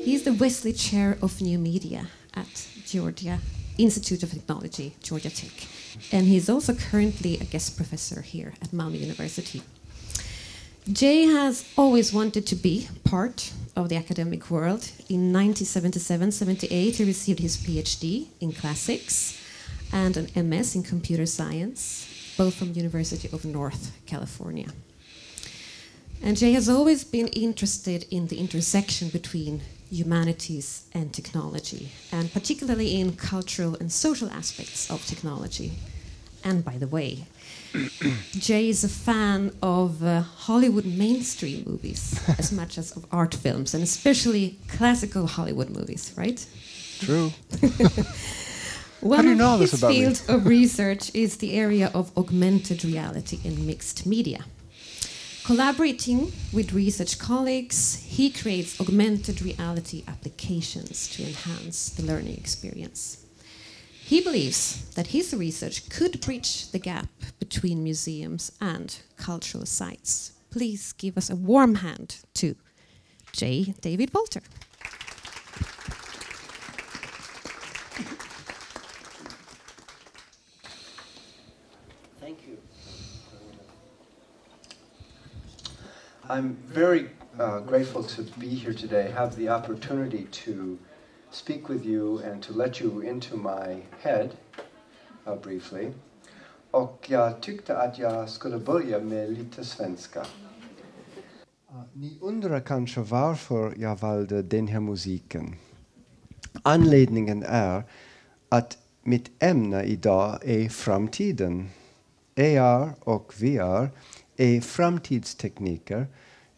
He's the Wesley Chair of New Media at Georgia Institute of Technology, Georgia Tech. And he's also currently a guest professor here at Malmö University. Jay has always wanted to be part of the academic world. In 1977-78, he received his PhD in classics and an MS in computer science, both from University of North California. And Jay has always been interested in the intersection between humanities and technology, and particularly in cultural and social aspects of technology. And by the way, Jay is a fan of Hollywood mainstream movies as much as of art films, and especially classical Hollywood movies, right? True. One of his fields of research is the area of augmented reality and mixed media. Collaborating with research colleagues, he creates augmented reality applications to enhance the learning experience. He believes that his research could bridge the gap between museums and cultural sites. Please give us a warm hand to J. David Bolter. Thank you. I'm very grateful to be here today, have the opportunity to speak with you and to let you into my head briefly. Och jag tyckte att jag skulle börja med lite svenska. Ni undrar kanske varför jag valde den här musiken. Anledningen är att mitt ämne idag är framtiden. AR och VR är framtidstekniker,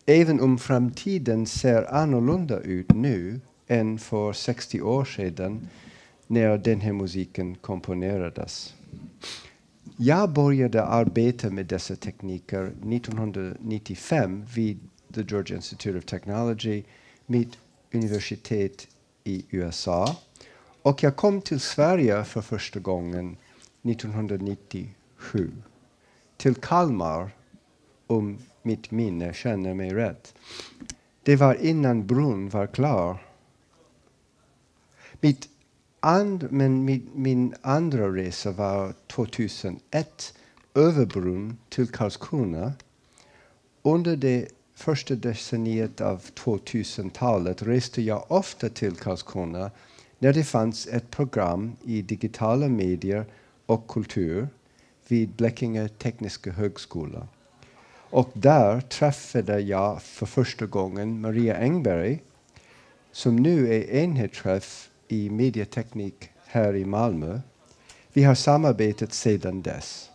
även om framtiden ser annorlunda ut nu än för 60 år sedan när den här musiken komponerades. Jag började arbeta med dessa tekniker 1995 vid the Georgia Institute of Technology, mitt universitet i USA. Och jag kom till Sverige för första gången 1997. Till Kalmar, om mitt minne känner mig rätt. Det var innan bron var klar. Min andra resa var 2001 över bron till Karlskrona. Under det första decenniet av 2000-talet reste jag ofta till Karlskrona när det fanns ett program i digitala medier och kultur vid Blekinge Tekniska högskola. Och där träffade jag för första gången Maria Engberg, som nu är enhetschef i medieteknik här i Malmö. Vi har samarbetat sedan dess.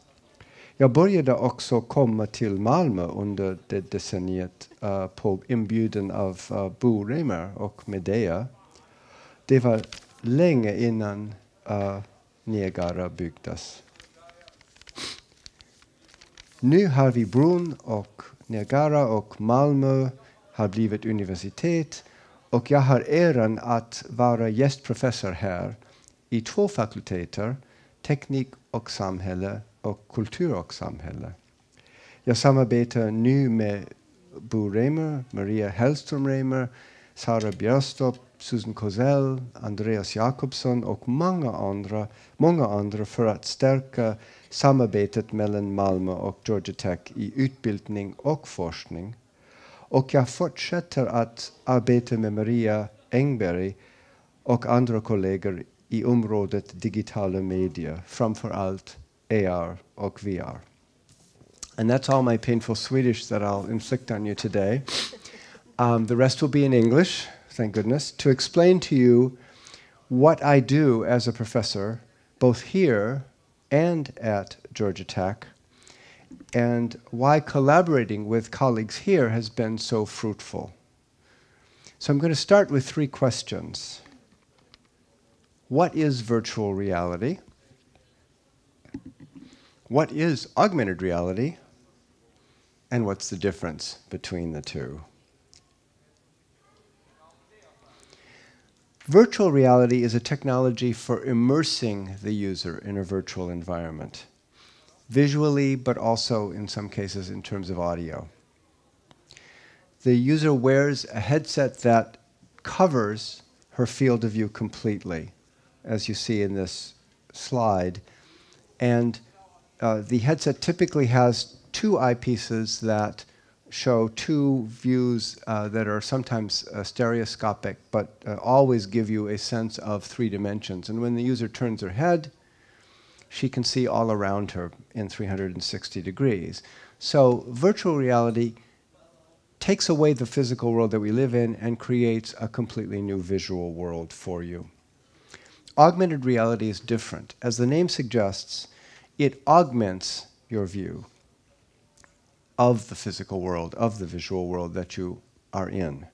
Jag började också komma till Malmö under det decenniet på inbjudan av Bo Reimer och Medea. Det var länge innan Niagara byggdes. Nu har vi bron och Niagara och Malmö har blivit universitet. Och jag har äran att vara gästprofessor här i 2 fakulteter, teknik och samhälle och kultur och samhälle. Jag samarbetar nu med Bo Reimer, Maria Hellström Reimer, Sara Björstopp, Susan Kozel, Andreas Jakobsson och många andra för att stärka samarbetet mellan Malmö och Georgia Tech i utbildning och forskning. Och jag fortsätter att arbeta med Maria Engberg och andra kollegor i området digitala medier, framför allt AR och VR. And that's all my painful Swedish that I'll inflict on you today. The rest will be in English, thank goodness, to explain to you what I do as a professor, both here and at Georgia Tech, and why collaborating with colleagues here has been so fruitful. So I'm going to start with 3 questions. What is virtual reality? What is augmented reality? And what's the difference between the two? Virtual reality is a technology for immersing the user in a virtual environment, visually, but also in some cases in terms of audio. The user wears a headset that covers her field of view completely, as you see in this slide. And the headset typically has two eyepieces that show two views that are sometimes stereoscopic, but always give you a sense of 3 dimensions. And when the user turns her head, she can see all around her in 360 degrees. So virtual reality takes away the physical world that we live in and creates a completely new visual world for you. Augmented reality is different. As the name suggests, it augments your view of the physical world, of the visual world that you are in.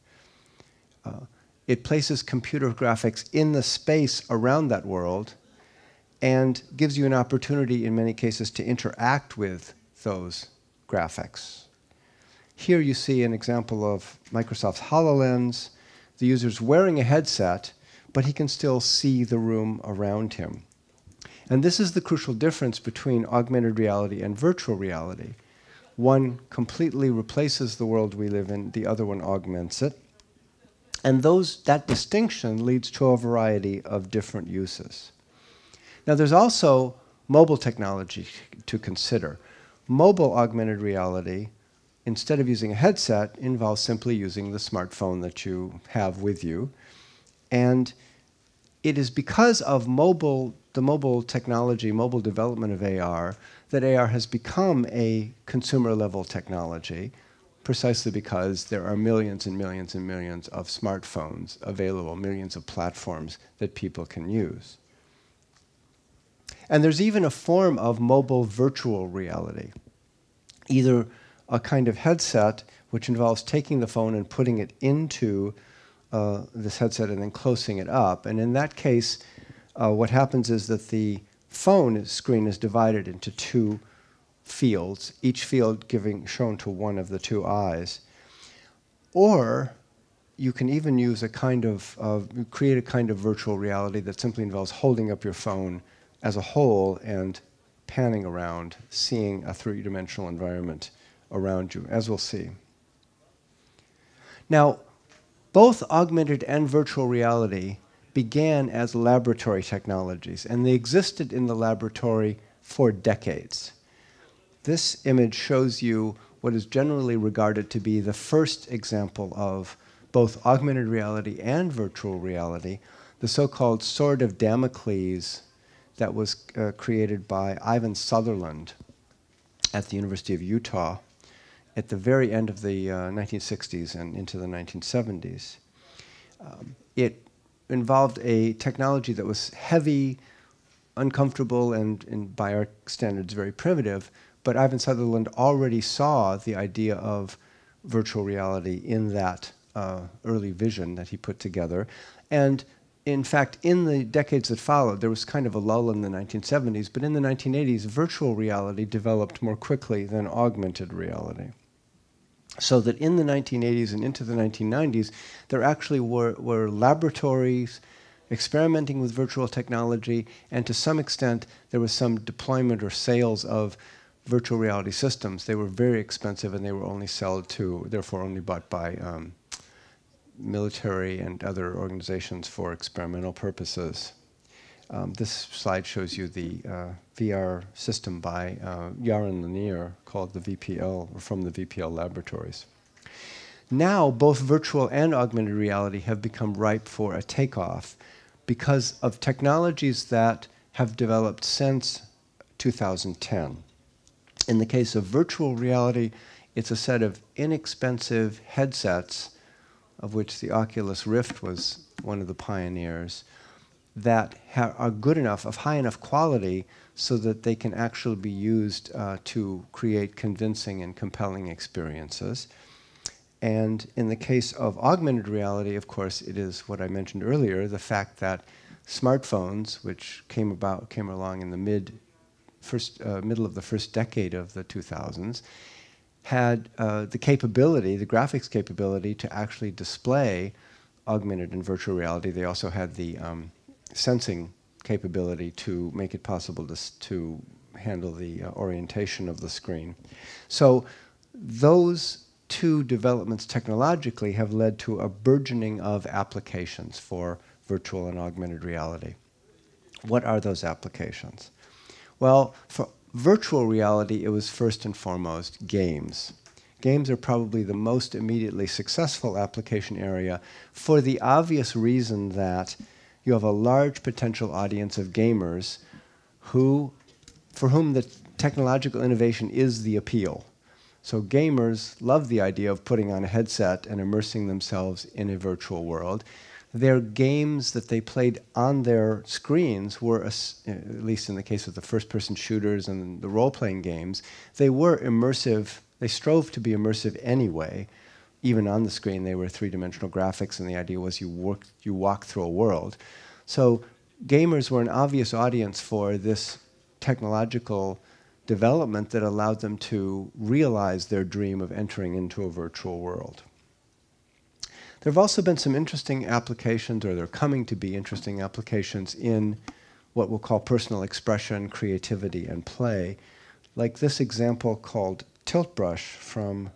It places computer graphics in the space around that world and gives you an opportunity, in many cases, to interact with those graphics. Here you see an example of Microsoft's HoloLens. The user's wearing a headset, but he can still see the room around him. And this is the crucial difference between augmented reality and virtual reality. One completely replaces the world we live in, the other one augments it. And that distinction leads to a variety of different uses. Now there's also mobile technology to consider. Mobile augmented reality, instead of using a headset, involves simply using the smartphone that you have with you. And it is because of the mobile technology, mobile development of AR, that AR has become a consumer-level technology, precisely because there are millions and millions and millions of smartphones available, millions of platforms that people can use. And there's even a form of mobile virtual reality, either a kind of headset which involves taking the phone and putting it into this headset and then closing it up. And in that case, what happens is that the phone screen is divided into 2 fields, each field shown to one of the 2 eyes. Or you can even use create a kind of virtual reality that simply involves holding up your phone as a whole and panning around, seeing a 3-dimensional environment around you, as we'll see. Now, both augmented and virtual reality began as laboratory technologies, and they existed in the laboratory for decades. This image shows you what is generally regarded to be the first example of both augmented reality and virtual reality, the so-called Sword of Damocles that was created by Ivan Sutherland at the University of Utah at the very end of the 1960s and into the 1970s. It involved a technology that was heavy, uncomfortable, and by our standards very primitive, but Ivan Sutherland already saw the idea of virtual reality in that early vision that he put together. And in fact, in the decades that followed, there was kind of a lull in the 1970s, but in the 1980s, virtual reality developed more quickly than augmented reality. So that in the 1980s and into the 1990s, there actually were laboratories experimenting with virtual technology, and to some extent, there was some deployment or sales of virtual reality systems. They were very expensive, and they were only sold to, therefore only bought by military and other organizations for experimental purposes. This slide shows you the VR system by Yaron Lanier called the VPL, or from the VPL laboratories. Now, both virtual and augmented reality have become ripe for a takeoff because of technologies that have developed since 2010. In the case of virtual reality, it's a set of inexpensive headsets, of which the Oculus Rift was one of the pioneers, that are good enough, of high enough quality, so that they can actually be used to create convincing and compelling experiences. And in the case of augmented reality, of course, it is what I mentioned earlier, the fact that smartphones, which came along in the middle of the first decade of the 2000s, had the capability, the graphics capability, to actually display augmented and virtual reality. They also had the sensing capability to make it possible to handle the orientation of the screen. So those two developments technologically have led to a burgeoning of applications for virtual and augmented reality. What are those applications? Well, for virtual reality, it was first and foremost games. Games are probably the most immediately successful application area for the obvious reason that you have a large potential audience of gamers for whom the technological innovation is the appeal. So gamers love the idea of putting on a headset and immersing themselves in a virtual world. Their games that they played on their screens were, at least in the case of the first-person shooters and the role-playing games, they were immersive. They strove to be immersive anyway. Even on the screen, they were three-dimensional graphics, and the idea was you walk through a world. So gamers were an obvious audience for this technological development that allowed them to realize their dream of entering into a virtual world. There have also been some interesting applications, or there are coming to be interesting applications in what we'll call personal expression, creativity, and play, like this example called Tilt Brush from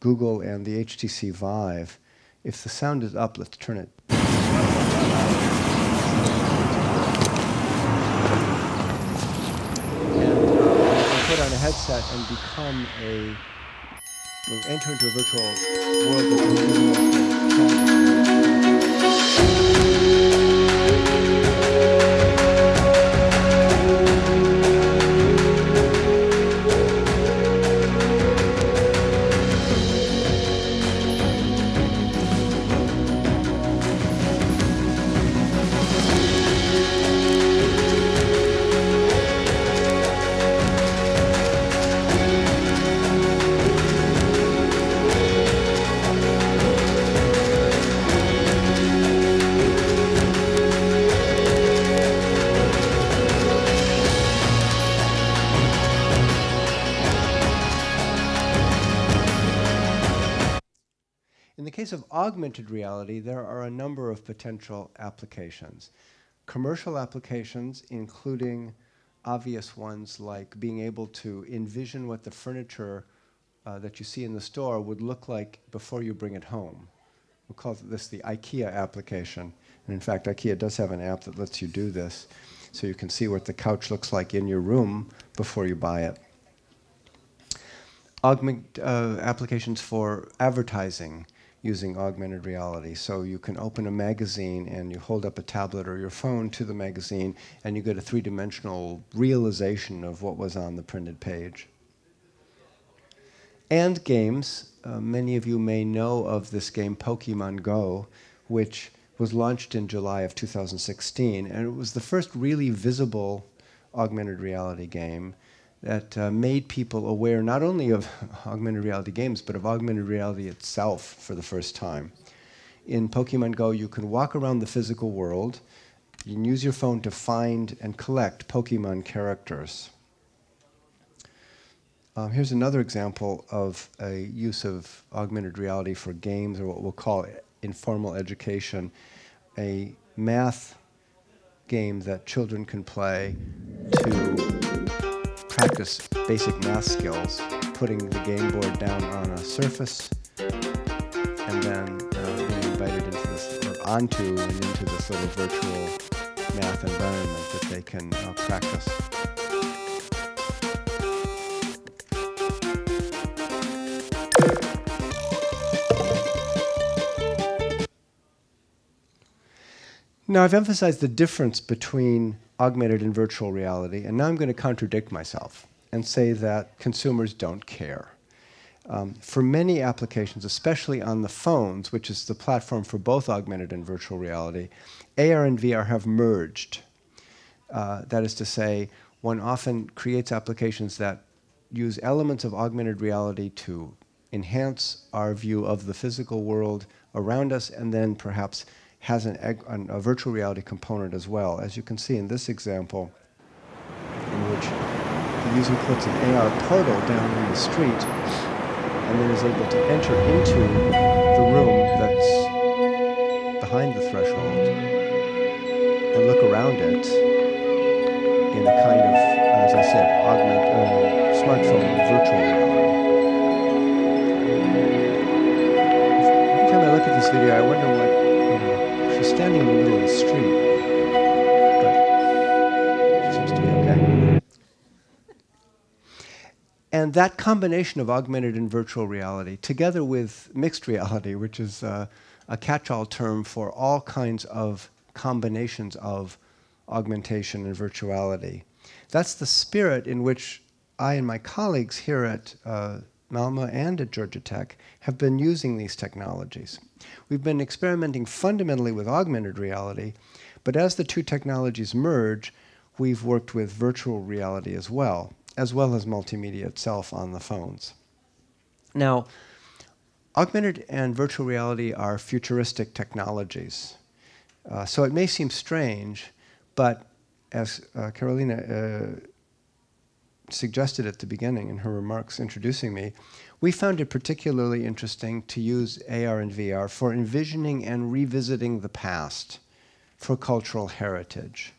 Google and the HTC Vive. If the sound is up, let's turn it. Put on a headset and enter into a virtual world In the case of augmented reality, there are a number of potential applications. Commercial applications, including obvious ones like being able to envision what the furniture that you see in the store would look like before you bring it home. We'll call this the IKEA application. And in fact, IKEA does have an app that lets you do this, so you can see what the couch looks like in your room before you buy it. Applications for advertising using augmented reality. So you can open a magazine and you hold up a tablet or your phone to the magazine and you get a three-dimensional realization of what was on the printed page. And games. Many of you may know of this game Pokemon Go, which was launched in July of 2016, and it was the first really visible augmented reality game that made people aware not only of augmented reality games, but of augmented reality itself for the first time. In Pokemon Go, you can walk around the physical world. You can use your phone to find and collect Pokemon characters. Here's another example of a use of augmented reality for games, or what we'll call informal education, a math game that children can play to practice basic math skills, putting the game board down on a surface and then being invited into this, or onto and into this little virtual math environment that they can practice. Now, I've emphasized the difference between augmented and virtual reality, and now I'm going to contradict myself and say that consumers don't care. For many applications, especially on the phones, which is the platform for both augmented and virtual reality, AR and VR have merged. That is to say, one often creates applications that use elements of augmented reality to enhance our view of the physical world around us, and then perhaps has a virtual reality component as well. As you can see in this example, in which the user puts an AR portal down in the street and then is able to enter into the room that's behind the threshold and look around it in a kind of, as I said, smartphone virtual reality. this video, I wonder what, she's standing in the middle of the street, but it seems to be okay. And that combination of augmented and virtual reality, together with mixed reality, which is a catch-all term for all kinds of combinations of augmentation and virtuality, that's the spirit in which I and my colleagues here at Malmö and at Georgia Tech have been using these technologies. We've been experimenting fundamentally with augmented reality, but as the two technologies merge, we've worked with virtual reality as well as multimedia itself on the phones. Now, augmented and virtual reality are futuristic technologies. So it may seem strange, but as Carolina suggested at the beginning in her remarks introducing me, we found it particularly interesting to use AR and VR for envisioning and revisiting the past for cultural heritage.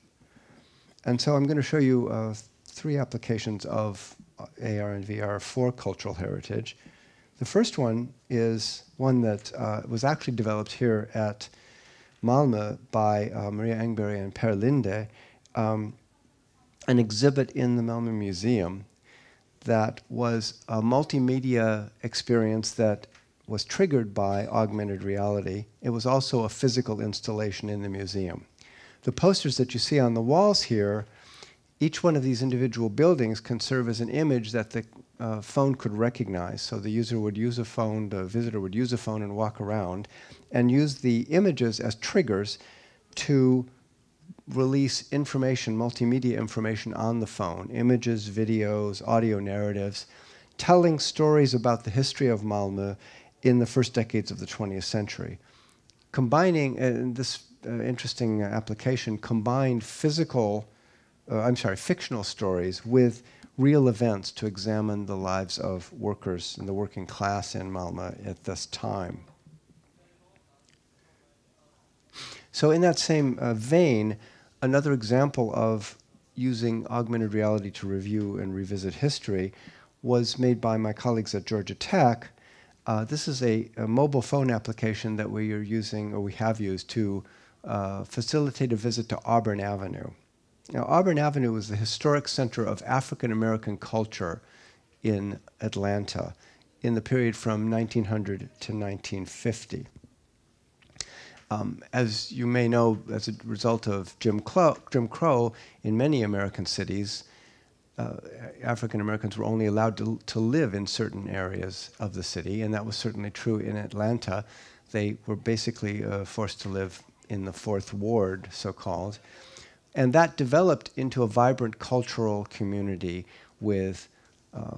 And so I'm going to show you 3 applications of AR and VR for cultural heritage. The first one is one that was actually developed here at Malmö by Maria Engberg and Per Linde, an exhibit in the Malmö Museum that was a multimedia experience that was triggered by augmented reality. It was also a physical installation in the museum. The posters that you see on the walls here, each one of these individual buildings can serve as an image that the phone could recognize. So the user would use a phone, the visitor would use a phone and walk around and use the images as triggers to release information, multimedia information on the phone, images, videos, audio narratives, telling stories about the history of Malmö in the first decades of the 20th century. Combining, this interesting application combined fictional stories with real events to examine the lives of workers and the working class in Malmö at this time. So in that same vein, another example of using augmented reality to review and revisit history was made by my colleagues at Georgia Tech. This is a mobile phone application that we are using, or we have used, to facilitate a visit to Auburn Avenue. Now, Auburn Avenue was the historic center of African American culture in Atlanta in the period from 1900 to 1950. As you may know, as a result of Jim Crow in many American cities, African Americans were only allowed to live in certain areas of the city, and that was certainly true in Atlanta. They were basically forced to live in the Fourth Ward, so-called. And that developed into a vibrant cultural community with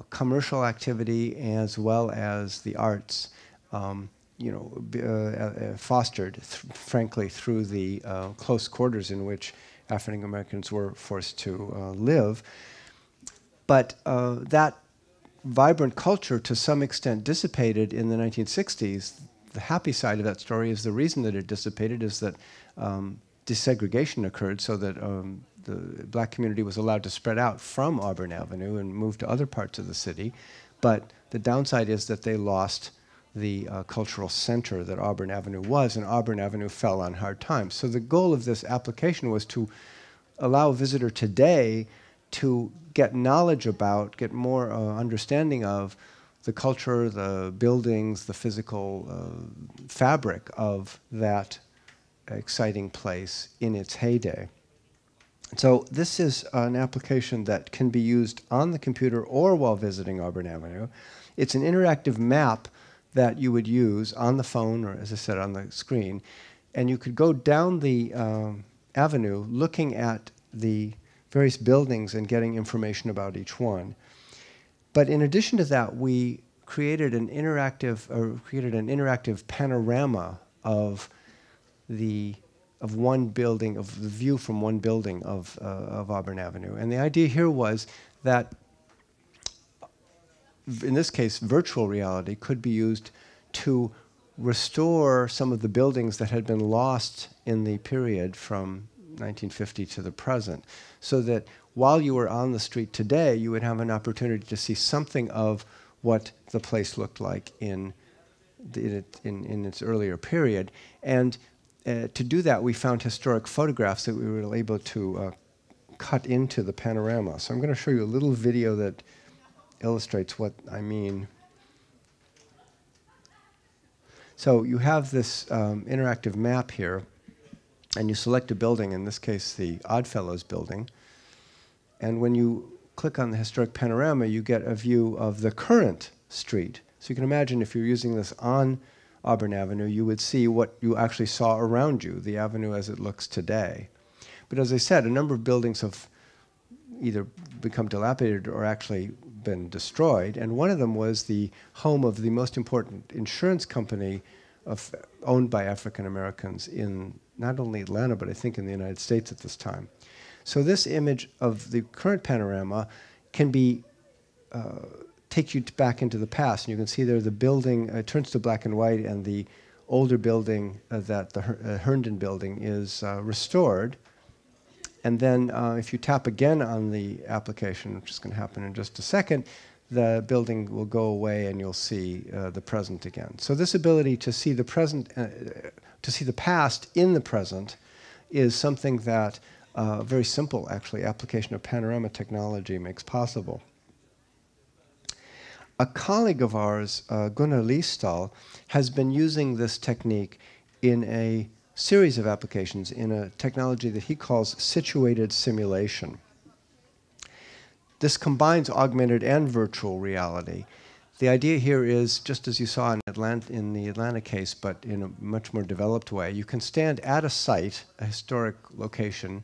commercial activity as well as the arts, fostered, frankly, through the close quarters in which African Americans were forced to live. But that vibrant culture, to some extent, dissipated in the 1960s. The happy side of that story is the reason that it dissipated is that desegregation occurred, so that the black community was allowed to spread out from Auburn Avenue and move to other parts of the city. But the downside is that they lost the cultural center that Auburn Avenue was, and Auburn Avenue fell on hard times. So the goal of this application was to allow a visitor today to get knowledge about, get more understanding of the culture, the buildings, the physical fabric of that exciting place in its heyday. So this is an application that can be used on the computer or while visiting Auburn Avenue. It's an interactive map that you would use on the phone or, as I said, on the screen. And you could go down the avenue looking at the various buildings and getting information about each one. But in addition to that, we created an interactive panorama of one building, of the view from one building of Auburn Avenue. And the idea here was that, in this case, virtual reality could be used to restore some of the buildings that had been lost in the period from 1950 to the present, so that while you were on the street today, you would have an opportunity to see something of what the place looked like in in its earlier period. And to do that, we found historic photographs that we were able to cut into the panorama. So I'm going to show you a little video that illustrates what I mean. So you have this interactive map here, and you select a building, in this case the Oddfellows building. And when you click on the historic panorama, you get a view of the current street. So you can imagine if you're using this on Auburn Avenue, you would see what you actually saw around you, the avenue as it looks today. But as I said, a number of buildings have either become dilapidated or actually been destroyed. And one of them was the home of the most important insurance company owned by African Americans in not only Atlanta, but I think in the United States at this time. So this image of the current panorama can be take you back into the past. And you can see there the building, it turns to black and white, and the older building, that the Herndon building, is restored. And then if you tap again on the application, which is going to happen in just a second, the building will go away and you'll see the present again. So this ability to see the present, to see the past in the present, is something that very simple, actually, application of panorama technology makes possible. A colleague of ours, Gunnar Liesdahl, has been using this technique in a series of applications in a technology that he calls situated simulation. This combines augmented and virtual reality. The idea here is, just as you saw in the Atlanta case, but in a much more developed way, you can stand at a site, a historic location.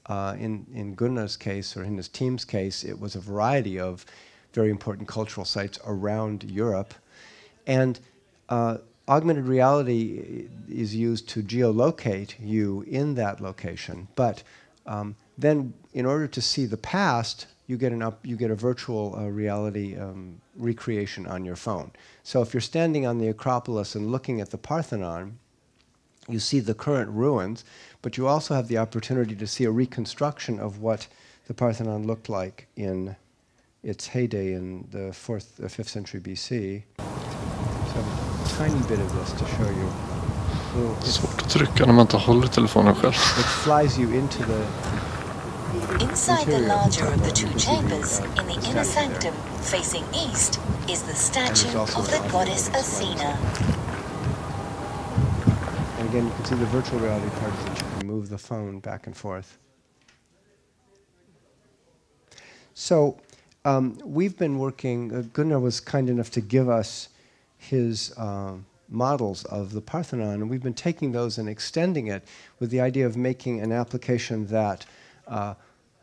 In Gunnar's case, or in his team's case, it was a variety of very important cultural sites around Europe. And augmented reality is used to geolocate you in that location. But then, in order to see the past, you get a virtual reality recreation on your phone. So if you're standing on the Acropolis and looking at the Parthenon, you see the current ruins, but you also have the opportunity to see a reconstruction of what the Parthenon looked like in its heyday in the 5th century BC. So a tiny bit of this to show you. Svårt att trycka när man inte håller telefonen själv. It flies you into the inside the larger of the two chambers, in the inner sanctum, facing east, is the statue of the goddess Athena. And again, you can see the virtual reality part is that you can move the phone back and forth. So we've been working, Gunnar was kind enough to give us his models of the Parthenon, and we've been taking those and extending it with the idea of making an application that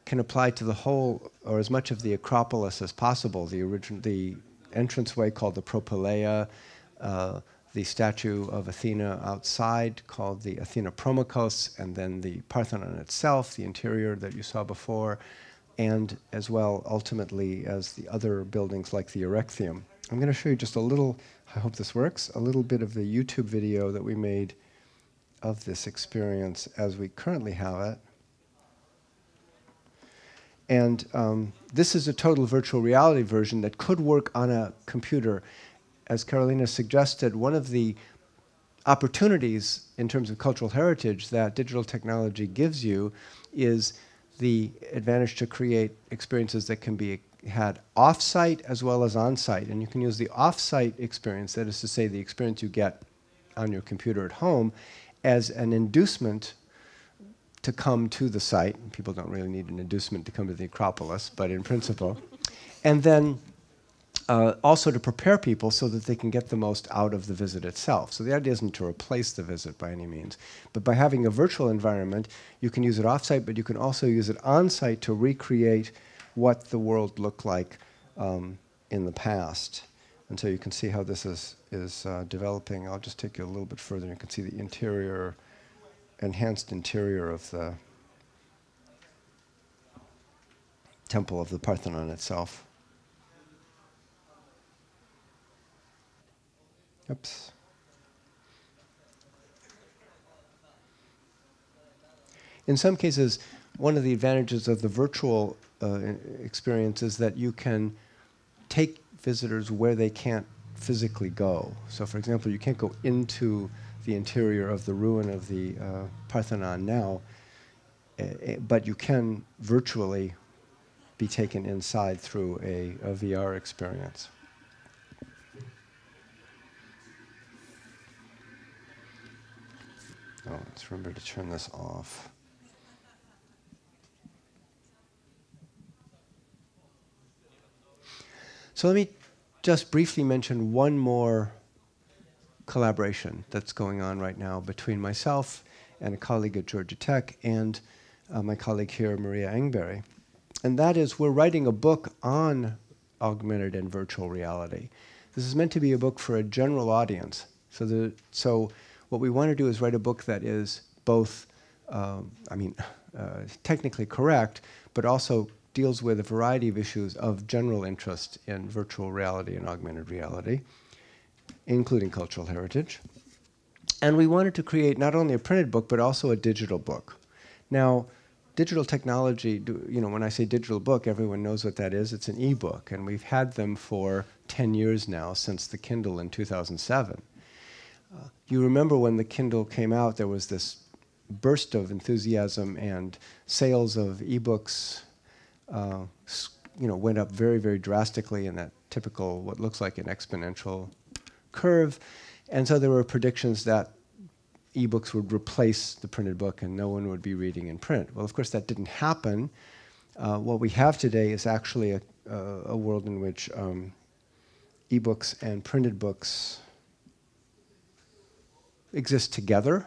can apply to the whole, or as much of the Acropolis as possible, the entranceway called the Propylaea, the statue of Athena outside called the Athena Promachos, and then the Parthenon itself, the interior that you saw before, and as well, ultimately, as the other buildings like the Erechtheum. I'm going to show you just a little, I hope this works, a little bit of the YouTube video that we made of this experience as we currently have it. And this is a total virtual reality version that could work on a computer. As Carolina suggested, one of the opportunities in terms of cultural heritage that digital technology gives you is the advantage to create experiences that can be had off-site as well as on-site. And you can use the off-site experience, that is to say the experience you get on your computer at home, as an inducement to come to the site. People don't really need an inducement to come to the Acropolis, but in principle. And then also to prepare people so that they can get the most out of the visit itself. So the idea isn't to replace the visit by any means, but by having a virtual environment, you can use it off-site, but you can also use it on-site to recreate what the world looked like in the past. And so you can see how this is developing. I'll just take you a little bit further. You can see the interior, enhanced interior of the temple of the Parthenon itself. Oops. In some cases, one of the advantages of the virtual experience is that you can take visitors where they can't physically go. So for example, you can't go into the interior of the ruin of the Parthenon now, but you can virtually be taken inside through a VR experience. Oh, let's remember to turn this off. So let me just briefly mention one more collaboration that's going on right now between myself and a colleague at Georgia Tech and my colleague here, Maria Engberg. And that is, we're writing a book on augmented and virtual reality. This is meant to be a book for a general audience. So what we want to do is write a book that is both, technically correct, but also deals with a variety of issues of general interest in virtual reality and augmented reality, including cultural heritage. And we wanted to create not only a printed book, but also a digital book. Now, digital technology, when I say digital book, everyone knows what that is. It's an e-book, and we've had them for 10 years now, since the Kindle in 2007. You remember when the Kindle came out, there was this burst of enthusiasm, and sales of e-books went up very, very drastically in that typical, what looks like an exponential curve. And so there were predictions that e-books would replace the printed book and no one would be reading in print. Well, of course, that didn't happen. What we have today is actually a world in which e-books and printed books exist together.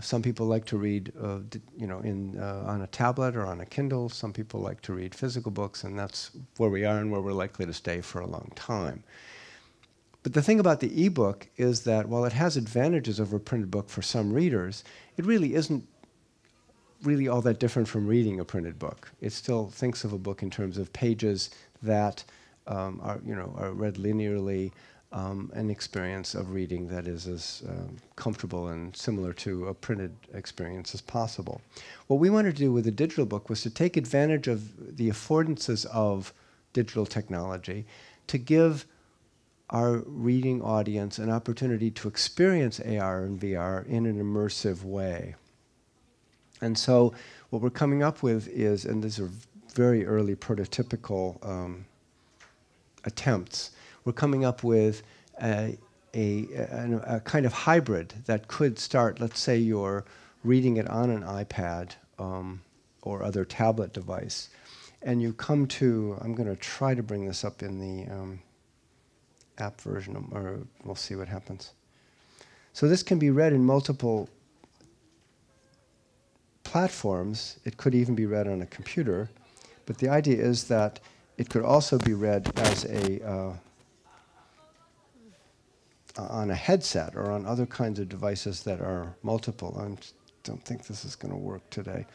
Some people like to read, on a tablet or on a Kindle. Some people like to read physical books, and that's where we are and where we're likely to stay for a long time. But the thing about the e-book is that while it has advantages over a printed book for some readers, it really isn't really all that different from reading a printed book. It still thinks of a book in terms of pages that are read linearly, an experience of reading that is as comfortable and similar to a printed experience as possible. What we wanted to do with the digital book was to take advantage of the affordances of digital technology to give our reading audience an opportunity to experience AR and VR in an immersive way. And so what we're coming up with is, and these are very early prototypical attempts, we're coming up with a kind of hybrid that could start, let's say you're reading it on an iPad or other tablet device, and you come to, I'm going to try to bring this up in the app version, or we'll see what happens. So this can be read in multiple platforms. It could even be read on a computer, but the idea is that it could also be read as on a headset or on other kinds of devices that are multiple. I don't think this is going to work today.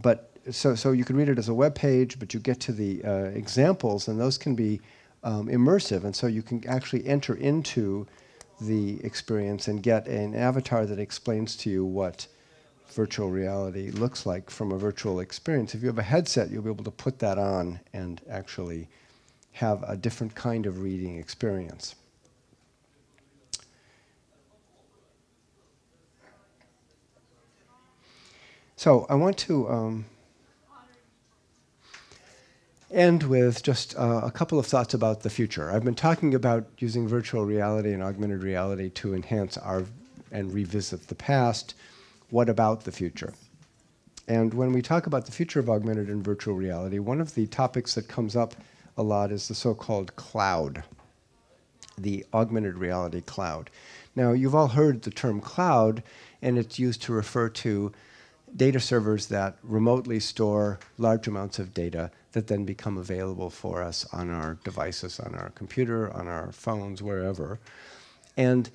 But so you can read it as a web page, but you get to the examples, and those can be immersive, and so you can actually enter into the experience and get an avatar that explains to you what virtual reality looks like from a virtual experience. If you have a headset, you'll be able to put that on and actually have a different kind of reading experience. So I want to end with just a couple of thoughts about the future. I've been talking about using virtual reality and augmented reality to enhance and revisit the past. What about the future? And when we talk about the future of augmented and virtual reality, one of the topics that comes up a lot is the so-called cloud, the augmented reality cloud. Now, you've all heard the term cloud, and it's used to refer to data servers that remotely store large amounts of data that then become available for us on our devices, on our computer, on our phones, wherever. And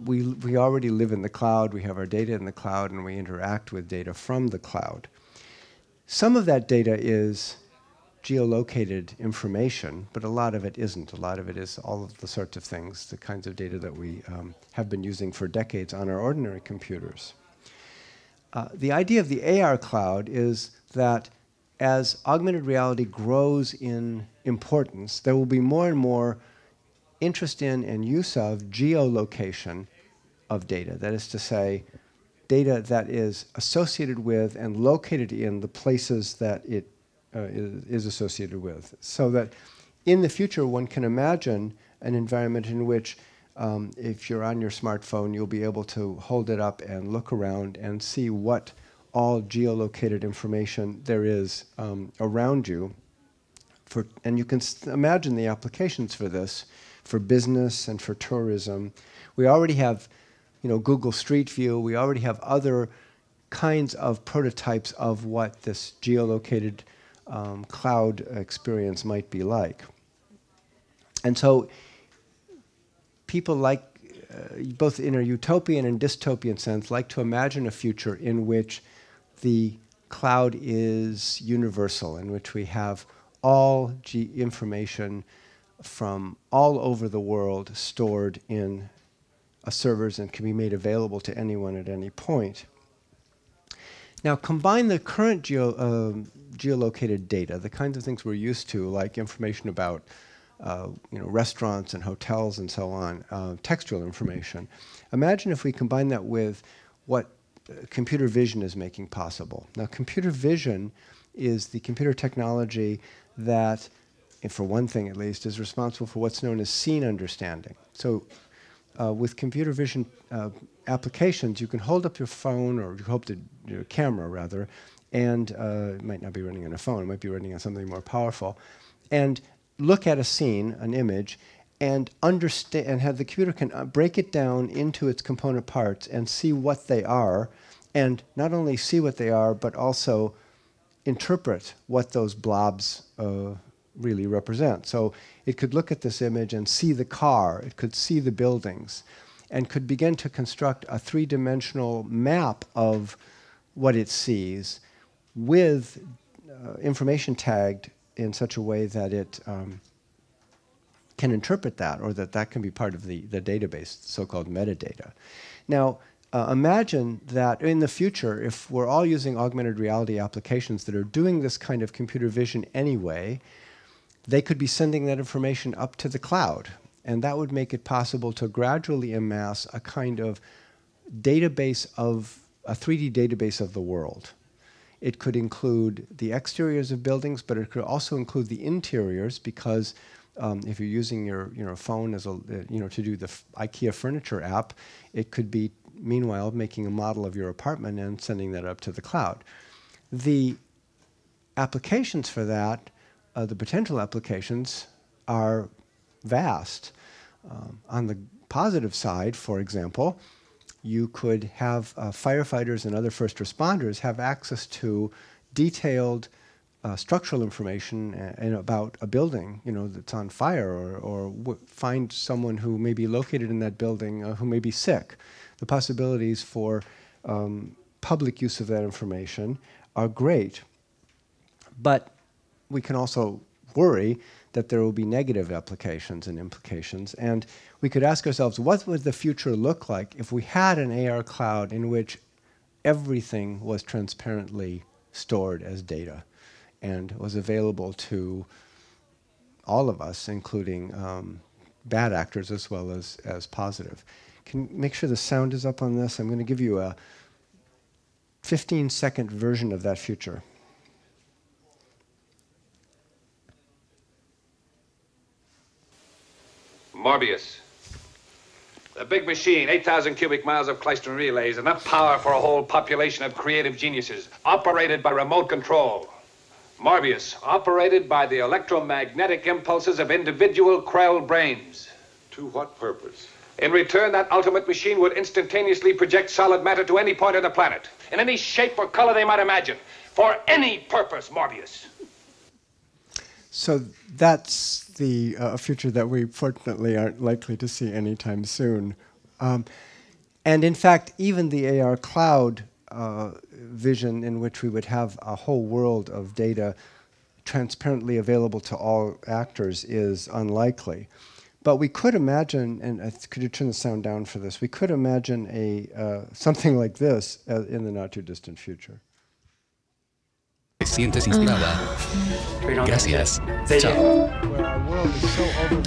we already live in the cloud, we have our data in the cloud, and we interact with data from the cloud. Some of that data is geolocated information, but a lot of it isn't. A lot of it is all of the sorts of things, the kinds of data that we have been using for decades on our ordinary computers. The idea of the AR cloud is that as augmented reality grows in importance, there will be more and more interest in and use of geolocation of data. That is to say, data that is associated with and located in the places that it is associated with. So that in the future, one can imagine an environment in which if you're on your smartphone, you'll be able to hold it up and look around and see what all geolocated information there is around you. And you can imagine the applications for this, for business and for tourism. We already have, Google Street View. We already have other kinds of prototypes of what this geolocated cloud experience might be like. And so people like, both in a utopian and dystopian sense, like to imagine a future in which the cloud is universal, in which we have all information from all over the world stored in servers and can be made available to anyone at any point. Now, combine the current geolocated data, the kinds of things we're used to, like information about restaurants and hotels and so on, textual information. Imagine if we combine that with what computer vision is making possible. Now, computer vision is the computer technology that, for one thing at least, is responsible for what's known as scene understanding. So with computer vision applications, you can hold up your phone, or your camera rather, and it might not be running on a phone, it might be running on something more powerful, and look at a scene, an image, and understand, and have the computer can break it down into its component parts and see what they are, and not only see what they are, but also interpret what those blobs really represent. So it could look at this image and see the car, it could see the buildings, and could begin to construct a three-dimensional map of what it sees with information tagged in such a way that it can interpret that, or that can be part of the database, so-called metadata. Now, imagine that in the future, if we're all using augmented reality applications that are doing this kind of computer vision anyway, they could be sending that information up to the cloud. And that would make it possible to gradually amass a kind of database of, a 3D database of the world. It could include the exteriors of buildings, but it could also include the interiors, because if you're using your phone as a to do the IKEA furniture app, it could be meanwhile making a model of your apartment and sending that up to the cloud. The applications for that, the potential applications, are vast. On the positive side, for example, you could have firefighters and other first responders have access to detailed structural information about a building, that's on fire, or find someone who may be located in that building who may be sick. The possibilities for public use of that information are great. But we can also worry that there will be negative applications and implications. And we could ask ourselves, what would the future look like if we had an AR cloud in which everything was transparently stored as data and was available to all of us, including bad actors as well as positive? Can you make sure the sound is up on this? I'm going to give you a 15-second version of that future. Morbius. The big machine, 8,000 cubic miles of Klystron relays, enough power for a whole population of creative geniuses, operated by remote control. Morbius, operated by the electromagnetic impulses of individual Krell brains. To what purpose? In return, that ultimate machine would instantaneously project solid matter to any point on the planet, in any shape or color they might imagine, for any purpose, Morbius. So that's the future that we fortunately aren't likely to see anytime soon. And in fact, even the AR cloud vision, in which we would have a whole world of data transparently available to all actors, is unlikely. But we could imagine, and could you turn the sound down for this? We could imagine something like this in the not too distant future. ¿Te sientes inspirada? Gracias. Chao. Where our world is so overloaded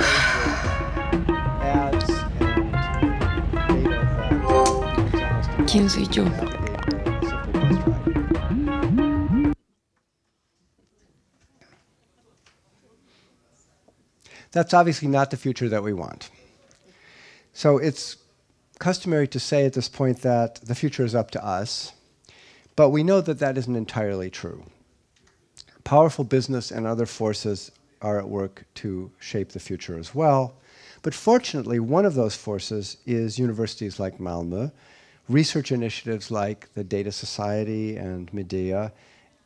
with ads and data that it becomes almost ¿Quién soy yo? impossible to navigate a simple bus ride. That's obviously not the future that we want. So it's customary to say at this point that the future is up to us, but we know that that isn't entirely true. Powerful business and other forces are at work to shape the future as well. But fortunately, one of those forces is universities like Malmö, research initiatives like the Data Society and Medea,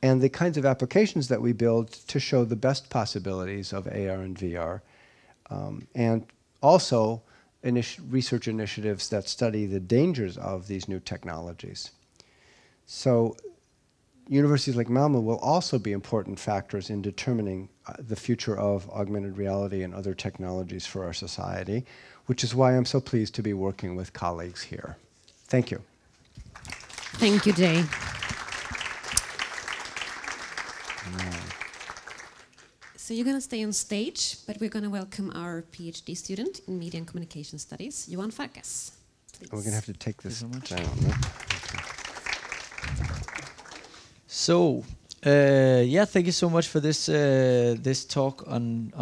and the kinds of applications that we build to show the best possibilities of AR and VR, and also research initiatives that study the dangers of these new technologies. So universities like Malmö will also be important factors in determining the future of augmented reality and other technologies for our society, which is why I'm so pleased to be working with colleagues here. Thank you. Thank you, Jay. So you're going to stay on stage, but we're going to welcome our PhD student in Media and Communication Studies, Johan Farkas. Please. We're going to have to take this Thank you so down, right? So, yeah, thank you so much for this this talk on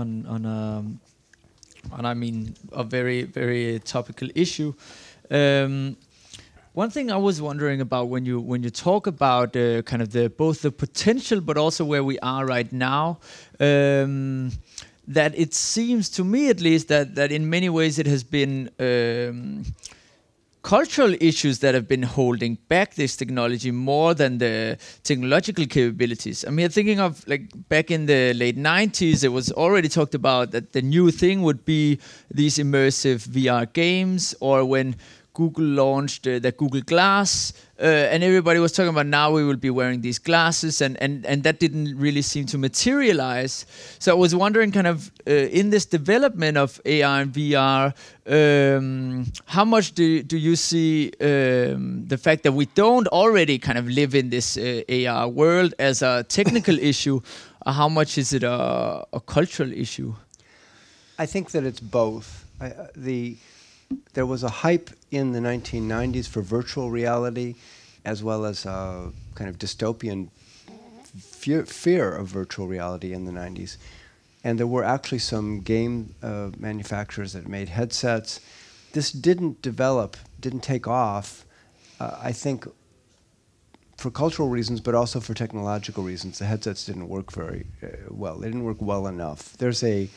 I mean, a very, very topical issue. One thing I was wondering about when you talk about kind of both the potential but also where we are right now, that it seems to me at least that in many ways it has been cultural issues that have been holding back this technology more than the technological capabilities. I mean, I'm thinking of like back in the late 90s, it was already talked about that the new thing would be these immersive VR games, or when Google launched the Google Glass, and everybody was talking about now we will be wearing these glasses, and that didn't really seem to materialize. So I was wondering kind of in this development of AR and VR, how much do you see the fact that we don't already kind of live in this AR world as a technical issue, or how much is it a cultural issue? I think that it's both. There was a hype in the 1990s for virtual reality, as well as a kind of dystopian fear of virtual reality in the 90s. And there were actually some game manufacturers that made headsets. This didn't take off, I think, for cultural reasons, but also for technological reasons. The headsets didn't work very well. They didn't work well enough. There's a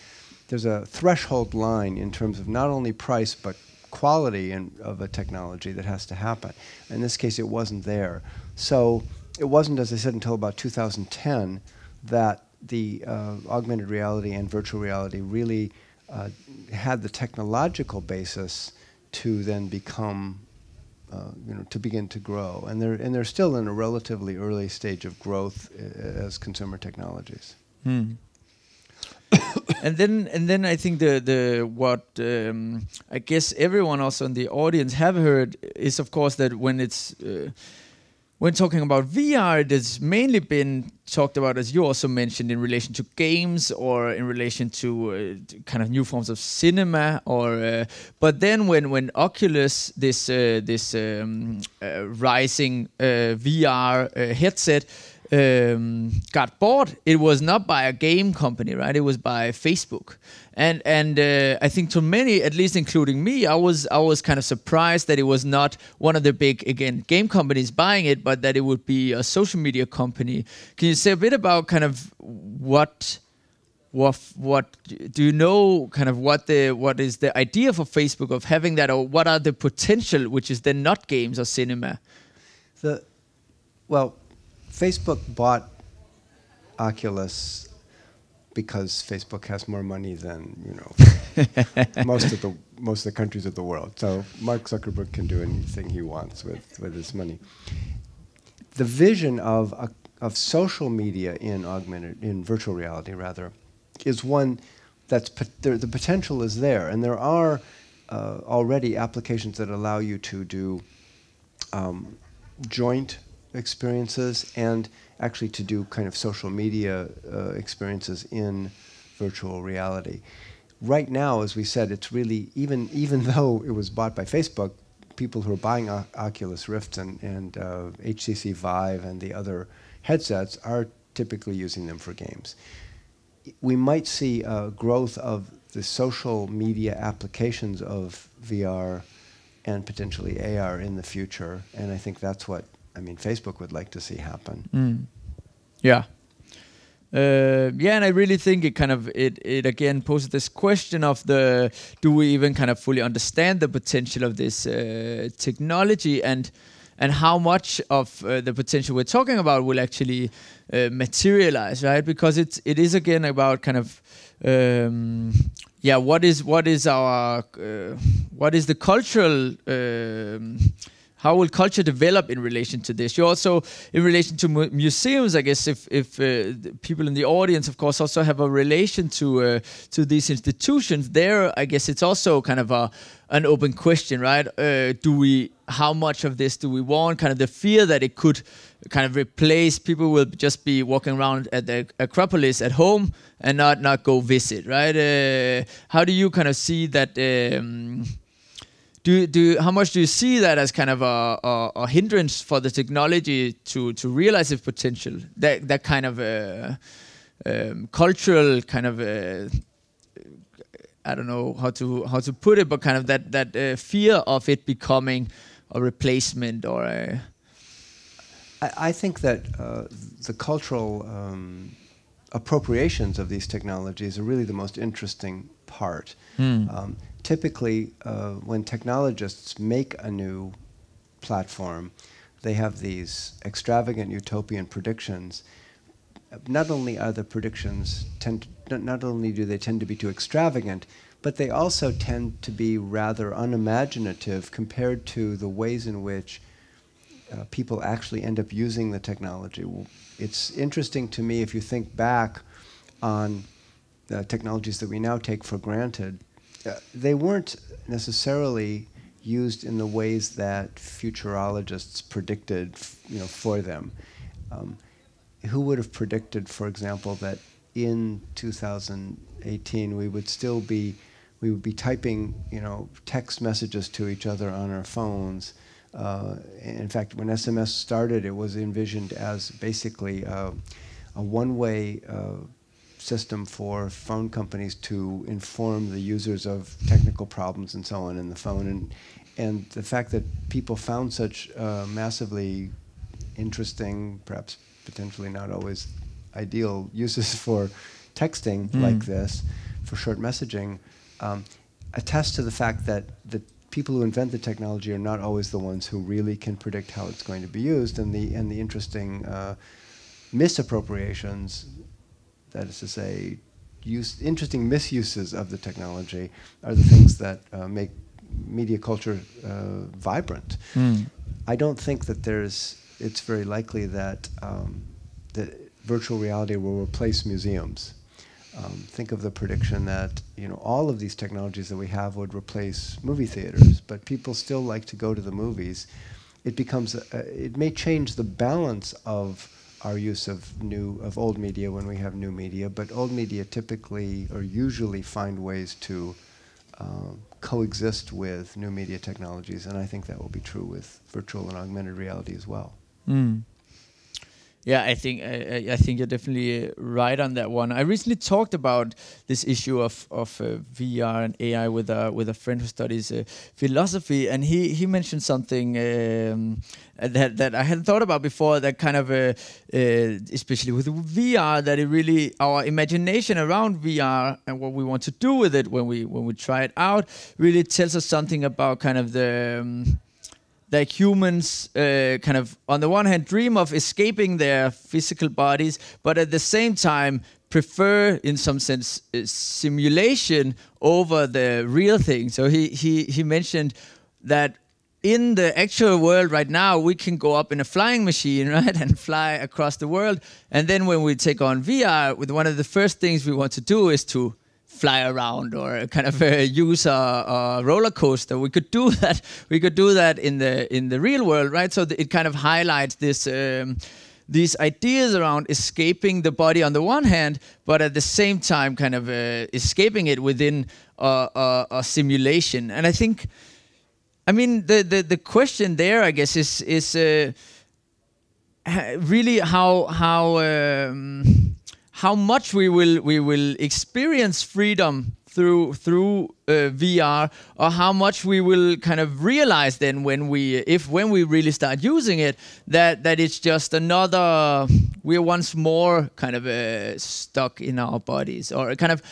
threshold line in terms of not only price but quality of a technology that has to happen. In this case, it wasn't there. So it wasn't, as I said, until about 2010 that the augmented reality and virtual reality really had the technological basis to then become, to begin to grow. And they're still in a relatively early stage of growth as consumer technologies. And then I think what I guess everyone also in the audience have heard is, of course, that when talking about VR, it has mainly been talked about, as you also mentioned, in relation to games or in relation to kind of new forms of cinema. But then when Oculus, this rising VR headset, got bought, it was not by a game company, right? It was by Facebook, and I think to many, at least including me, I was kind of surprised that it was not one of the big game companies buying it, but that it would be a social media company. Can you say a bit about kind of what do you know? Kind of what is the idea for Facebook of having that, or what are the potential, which is then not games or cinema? Facebook bought Oculus because Facebook has more money than most of the countries of the world. So Mark Zuckerberg can do anything he wants with his money. The vision of social media in virtual reality rather is one that's the potential is there, and there are already applications that allow you to do joint experiences and actually to do kind of social media experiences in virtual reality. Right now, as we said, it's really, even though it was bought by Facebook, people who are buying Oculus Rift and HTC Vive and the other headsets are typically using them for games. We might see a growth of the social media applications of VR and potentially AR in the future, and I think that's what, I mean, Facebook would like to see happen. Yeah. Yeah, and I really think it kind of it again poses this question of do we even kind of fully understand the potential of this technology, and how much of the potential we're talking about will actually materialize, right? Because it is again about kind of what is the cultural how will culture develop in relation to this? You also, in relation to museums, I guess, if people in the audience, of course, also have a relation to these institutions, there, I guess it's also kind of an open question, right? How much of this do we want? Kind of the fear that it could kind of replace, people will just be walking around at the Acropolis at home and not go visit, right? How do you kind of see that? How much do you see that as kind of a hindrance for the technology to realize its potential? That kind of cultural kind of I don't know how to put it, but kind of that fear of it becoming a replacement or a. I think that the cultural appropriations of these technologies are really the most interesting part. Typically, when technologists make a new platform, they have these extravagant utopian predictions. Not only are the predictions not only do they tend to be too extravagant, but they also tend to be rather unimaginative compared to the ways in which people actually end up using the technology. It's interesting to me if you think back on the technologies that we now take for granted. They weren't necessarily used in the ways that futurologists predicted, for them. Who would have predicted, for example, that in 2018 we would be typing, text messages to each other on our phones. In fact, when SMS started, it was envisioned as basically a one-way system for phone companies to inform the users of technical problems and so on in the phone, and the fact that people found such massively interesting, perhaps potentially not always ideal uses for texting like this, for short messaging, attests to the fact that the people who invent the technology are not always the ones who really can predict how it's going to be used, and the interesting misappropriations, that is to say, interesting misuses of the technology are the things that make media culture vibrant. I don't think that it's very likely that virtual reality will replace museums. Think of the prediction that all of these technologies that we have would replace movie theaters, but people still like to go to the movies. It may change the balance of our use of old media when we have new media, but old media typically or usually find ways to coexist with new media technologies, and I think that will be true with virtual and augmented reality as well. Yeah, I think you're definitely right on that one. I recently talked about this issue of VR and AI with a friend who studies philosophy, and he mentioned something that I hadn't thought about before. That kind of, especially with VR, that it really, our imagination around VR and what we want to do with it when we try it out really tells us something about kind of that humans kind of, on the one hand, dream of escaping their physical bodies, but at the same time prefer, in some sense, simulation over the real thing. So he mentioned that in the actual world right now, we can go up in a flying machine, right, and fly across the world. And then when we take on VR, one of the first things we want to do is to fly around or kind of use a roller coaster. We could do that. We could do that in the real world, right? So it kind of highlights this these ideas around escaping the body on the one hand, but at the same time kind of escaping it within a simulation. And I think, I mean, the question there, I guess, is really how much we will experience freedom through VR, or how much we will kind of realize then when we really start using it that it's just another, we're once more kind of stuck in our bodies, or kind of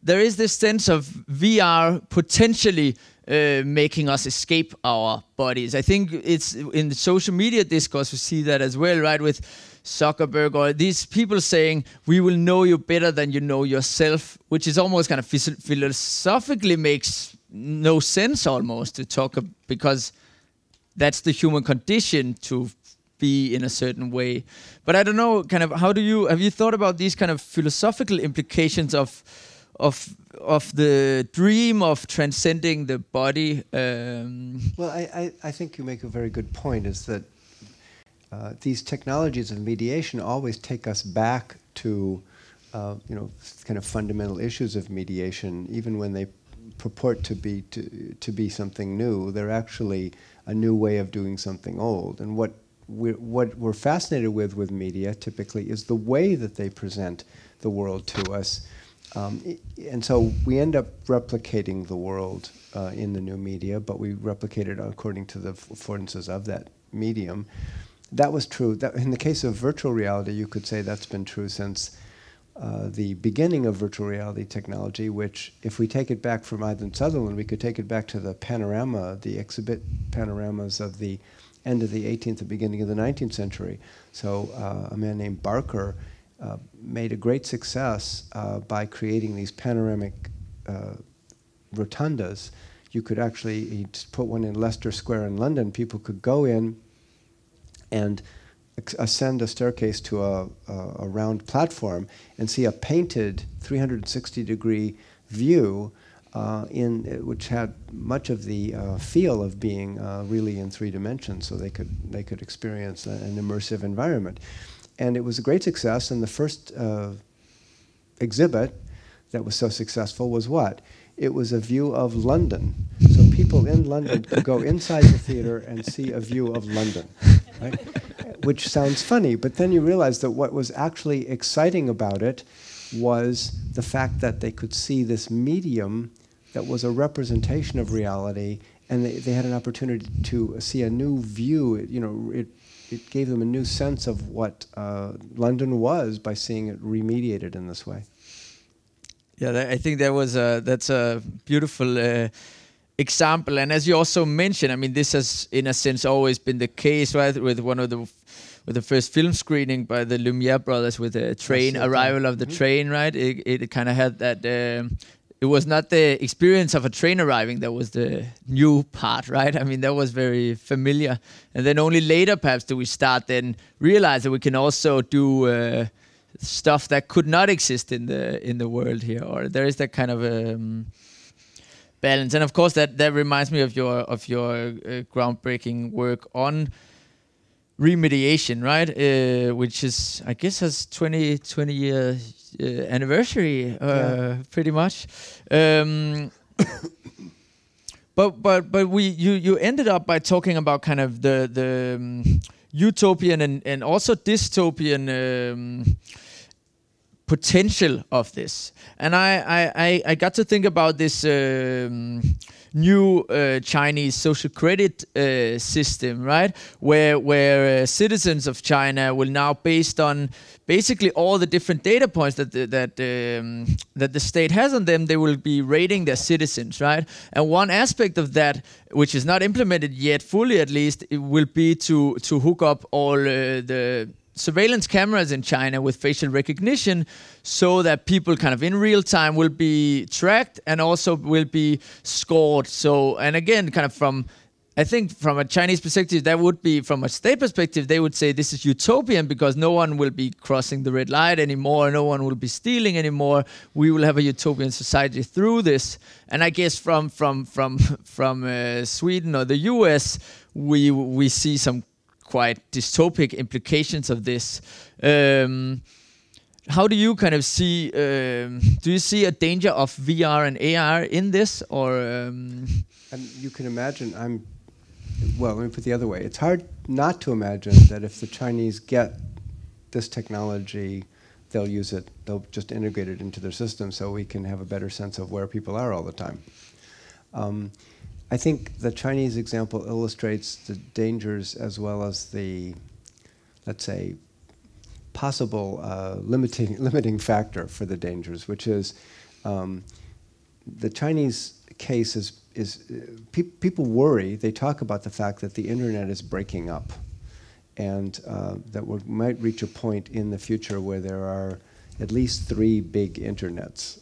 there is this sense of VR potentially making us escape our bodies. I think it's in the social media discourse we see that as well, right? With Zuckerberg or these people saying we will know you better than you know yourself, which is almost kind of philosophically makes no sense almost to talk because that's the human condition to be in a certain way. But I don't know, kind of have you thought about these kind of philosophical implications of the dream of transcending the body? Well, I think you make a very good point, is that these technologies of mediation always take us back to kind of fundamental issues of mediation. Even when they purport to be something new, they're actually a new way of doing something old. And what we're fascinated with media typically is the way that they present the world to us. And so we end up replicating the world in the new media, but we replicate it according to the affordances of that medium. That was true. In the case of virtual reality, you could say that's been true since the beginning of virtual reality technology, which, if we take it back from Ivan Sutherland, we could take it back to the exhibit panoramas of the end of the 18th and beginning of the 19th century. So a man named Barker made a great success by creating these panoramic rotundas. You could actually, he put one in Leicester Square in London. People could go in and ascend a staircase to a round platform and see a painted 360-degree view which had much of the feel of being really in 3 dimensions, so they could experience an immersive environment. And it was a great success, and the first exhibit that was so successful was what? It was a view of London. So people in London could go inside the theater and see a view of London, right? Which sounds funny, but then you realize that what was actually exciting about it was the fact that they could see this medium that was a representation of reality, and they had an opportunity to see a new view. It gave them a new sense of what London was by seeing it remediated in this way. Yeah, I think that's a beautiful example. And as you also mentioned, I mean, this has, in a sense, always been the case, right? With with the first film screening by the Lumiere brothers with the train, arrival of the train, right? It kind of had that. It was not the experience of a train arriving that was the new part, right? I mean, that was very familiar. And then only later, perhaps, do we start then realize that we can also do stuff that could not exist in the world here, or there is that kind of balance. And of course, that reminds me of your groundbreaking work on remediation, right? Which is, I guess, has 20 year anniversary, pretty much. But you ended up by talking about kind of the utopian and also dystopian potential of this. And I got to think about this new Chinese social credit system, right? Where citizens of China will now, based on basically all the different data points that the state has on them, they will be rating their citizens, right? And one aspect of that, which is not implemented yet fully, at least, it will be to hook up all the surveillance cameras in China with facial recognition, so that people kind of in real time will be tracked and also will be scored. So, and again, kind of from I think from a Chinese perspective, that would be, from a state perspective, they would say this is utopian because no one will be crossing the red light anymore, no one will be stealing anymore. We will have a utopian society through this. And I guess from Sweden or the US, we see some quite dystopic implications of this. How do you kind of see? Do you see a danger of VR and AR in this, or? And you can imagine. Well, let me put it the other way. It's hard not to imagine that if the Chinese get this technology, they'll use it. They'll just integrate it into their system, so we can have a better sense of where people are all the time. I think the Chinese example illustrates the dangers as well as the, let's say, possible limiting factor for the dangers, which is the Chinese case is people worry. They talk about the fact that the internet is breaking up, and that we might reach a point in the future where there are at least 3 big internets.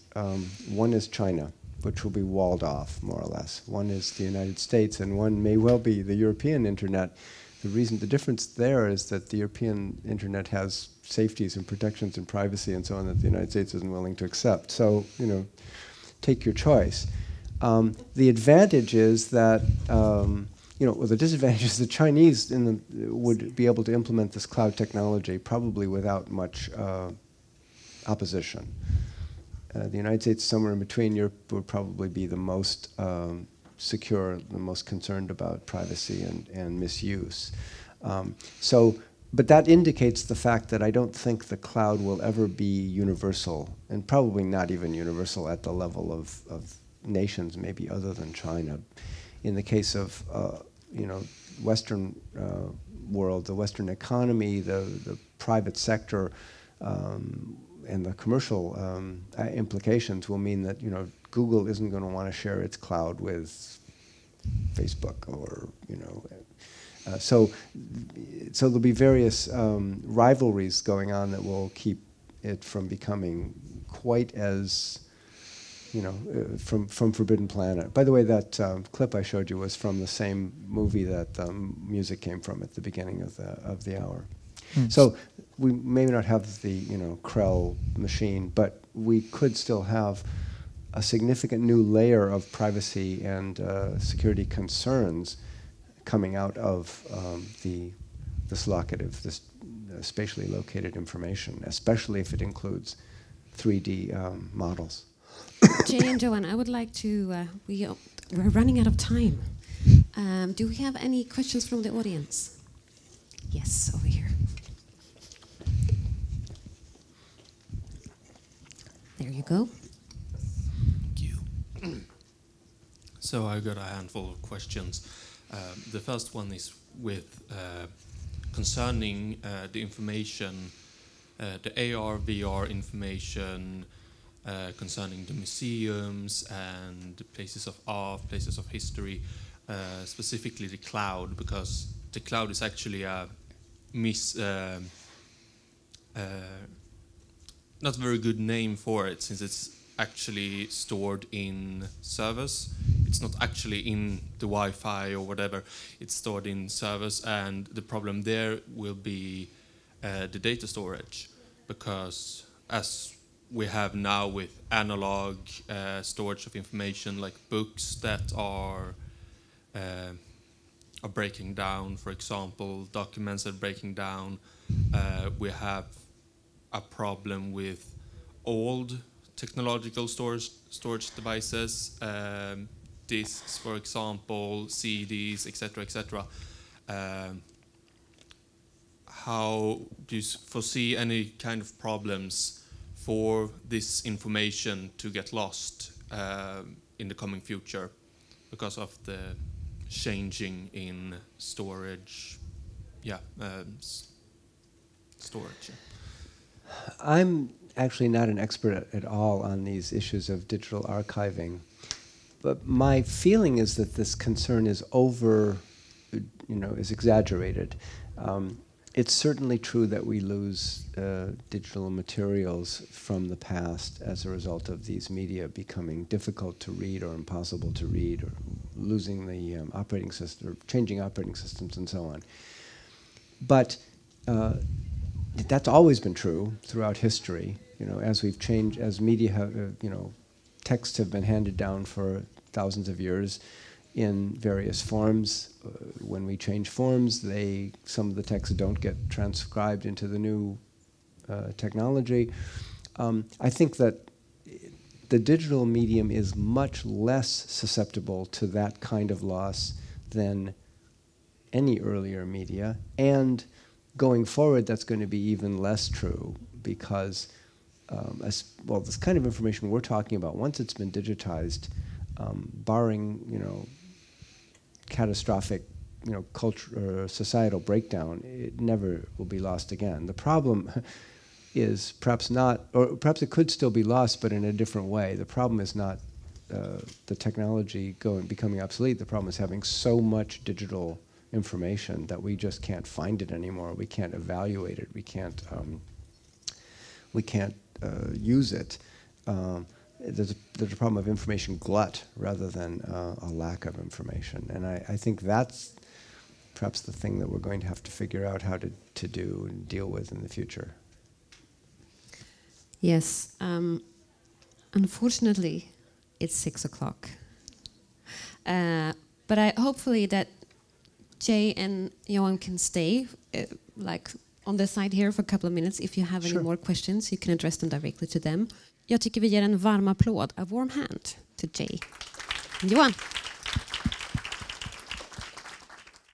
One is China, which will be walled off, more or less. One is the United States, and one may well be the European internet. The difference there is that the European internet has safeties and protections and privacy and so on that the United States isn't willing to accept. So, take your choice. The advantage is that, well, the disadvantage is the Chinese would be able to implement this cloud technology probably without much opposition. The United States, somewhere in between. Europe would probably be the most secure, the most concerned about privacy and misuse. But that indicates the fact that I don't think the cloud will ever be universal, and probably not even universal at the level of nations, maybe other than China. In the case of Western world, the Western economy, the private sector, and the commercial implications will mean that Google isn't going to want to share its cloud with Facebook, or so there'll be various rivalries going on that will keep it from becoming quite as from Forbidden Planet. By the way, that clip I showed you was from the same movie that the music came from at the beginning of the hour. So we may not have the Krell machine, but we could still have a significant new layer of privacy and security concerns coming out of this locative, this spatially located information, especially if it includes 3D models. Jay and Joanne, I would like to, we're running out of time. Do we have any questions from the audience? Yes, over here. There you go. Thank you. So I got a handful of questions. The first one is with concerning the information, the AR, VR information concerning the museums and the places of art, places of history, specifically the cloud, because the cloud is actually a not very good name for it, since it's actually stored in servers. It's not actually in the Wi-Fi or whatever. It's stored in servers, and the problem there will be the data storage, because as we have now with analog storage of information, like books that are breaking down, for example, documents that are breaking down, we have a problem with old technological storage devices, discs, for example, CDs, etc., etc. How do you foresee any kind of problems for this information to get lost in the coming future because of the changing in storage? Storage. I'm actually not an expert at all on these issues of digital archiving, but my feeling is that this concern is is exaggerated. it's certainly true that we lose digital materials from the past as a result of these media becoming difficult to read or impossible to read, or losing the operating system, or changing operating systems and so on. But that's always been true throughout history. You know, as we've changed, as media have, texts have been handed down for thousands of years in various forms. When we change forms, some of the texts don't get transcribed into the new technology. I think that the digital medium is much less susceptible to that kind of loss than any earlier media, and going forward that's going to be even less true, because this kind of information we're talking about, once it's been digitized, barring catastrophic culture or societal breakdown, it never will be lost again. The problem is perhaps not, or perhaps it could still be lost, but in a different way. The problem is not the technology becoming obsolete. The problem is having so much digital information that we just can't find it anymore. We can't evaluate it. We can't use it. There's a problem of information glut rather than a lack of information. And I think that's perhaps the thing that we're going to have to figure out how to do and deal with in the future. Yes. Unfortunately, it's 6 o'clock. But hopefully that Jay and Johan can stay on the side here for a couple of minutes. If you have any more questions, you can address them directly to them. Jag tycker vi ger en varm applåd, a warm hand, to Jay. Johan.